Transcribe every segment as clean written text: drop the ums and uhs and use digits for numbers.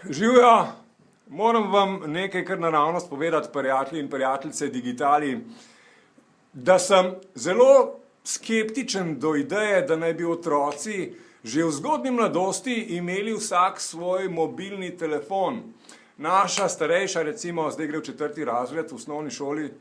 Živjo, moram vam nekaj kar naravnost povedati, prijatelji in prijateljice digitali, da sem zelo skeptičen do ideje, da naj bi otroci že v zgodnji mladosti imeli vsak svoj mobilni telefon. Naša starejša, recimo, zdaj gre v 4. razred v osnovni šoli,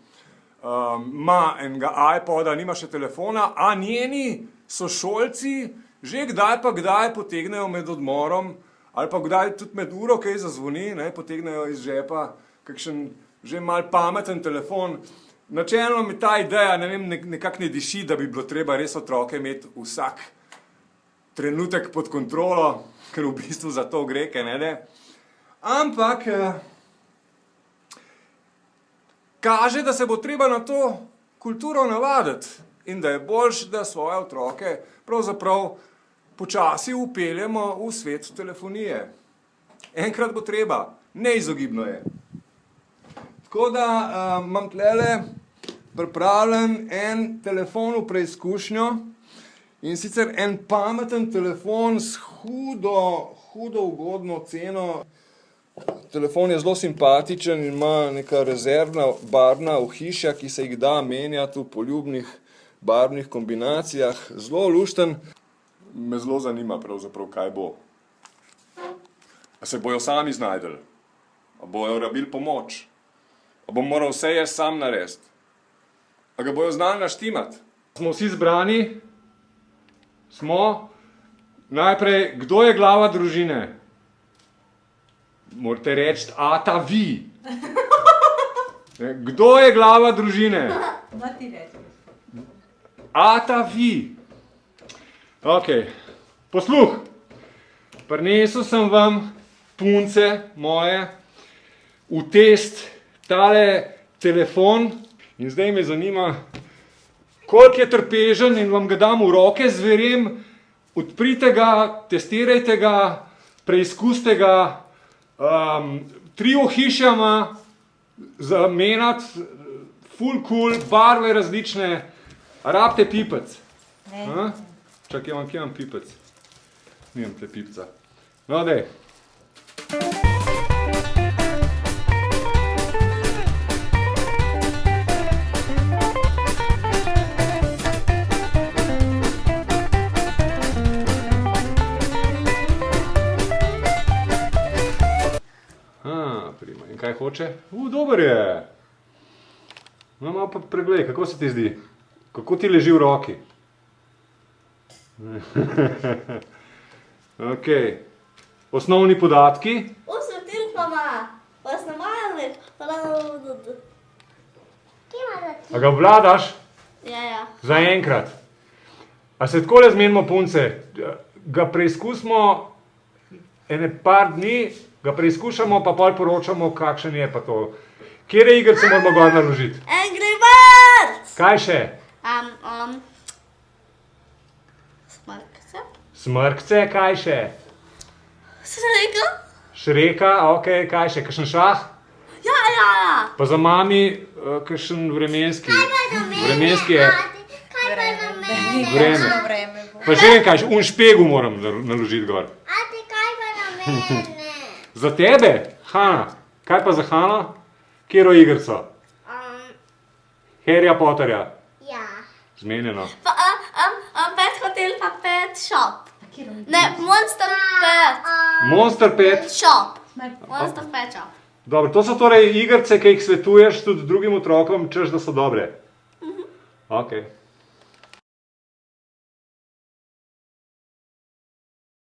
ima enega iPoda, nima še telefona, a njeni sošolci že kdaj pa kdaj potegnejo med odmorom ali pa kdaj tudi med uro, kaj zazvoni, potegnejo iz žepa kakšen že mal pameten telefon. Načelno mi ta ideja, nekako ne diši, da bi bilo treba res otroke imeti vsak trenutek pod kontrolo, ker v bistvu za to gre, ne? Ampak kaže, da se bo treba na to kulturo navaditi in da je boljše, da svoje otroke pravzaprav počasi vpeljemo v svet telefonije. Enkrat bo treba, neizogibno je. Tako da imam tlele pripravljen en telefon v preizkušnjo in sicer en pameten telefon s hudo ugodno ceno. Telefon je zelo simpatičen in ima neka rezervna barvna ohišja, ki se jih da menjati v poljubnih barvnih kombinacijah. Zelo lušten. Me zelo zanima pravzaprav, kaj bo. A se bojo sami znajdeli? A bojo rabili pomoč? A bom moral vse jaz sam narediti? A ga bojo znali naštimati? Smo vsi zbrani? Smo? Najprej, kdo je glava družine? Morate reči, ata vi. Kdo je glava družine? Ata vi. Ok, posluh. Prinesel sem vam, punce moje, v test tale telefon in zdaj me zanima, koliko je trpežen in vam ga dam v roke, zverem, odprite ga, testirajte ga, preizkuste ga, 3 ohišja ima, zamenjati, ful cool, barve različne, rabite pipec. Čakaj, kje imam pipec? Nimam tle pipca. No, dej. Prima. In kaj hoče? Dober je. No, malo pa preglej, kako se ti zdi? Kako ti leži v roki? Ok. Osnovni podatki. A ga obvladaš? Ja. Za enkrat. A se takole zmenimo, punce? Ga preizkusimo ene par dni, ga preizkušamo, pa pol poročamo, kakšen je pa to. Kjere igrice moramo gor naložiti? Angry Birds! Kaj še? Smrkce. Smrkce, kaj še? Sreka. Šreka, ok, kaj še? Kakšen šah? Ja. Pa za mami kakšen vremenski? Vremenski je. Vreme. Pa že vem kaj, un špegu moram naložiti gor. Ati, kaj pa na mene? Za tebe? Hana. Kaj pa za Hano? Kjero igrico? Harryja Potterja? Ja. Zmenjeno. Pet hotel pa pet shop. Ne, Monster Pet. Monster Pet? Shop. Monster Pet shop. Dobro, to so torej igrice, ki jih svetuješ tudi drugim otrokom, češ da so dobre? Ok.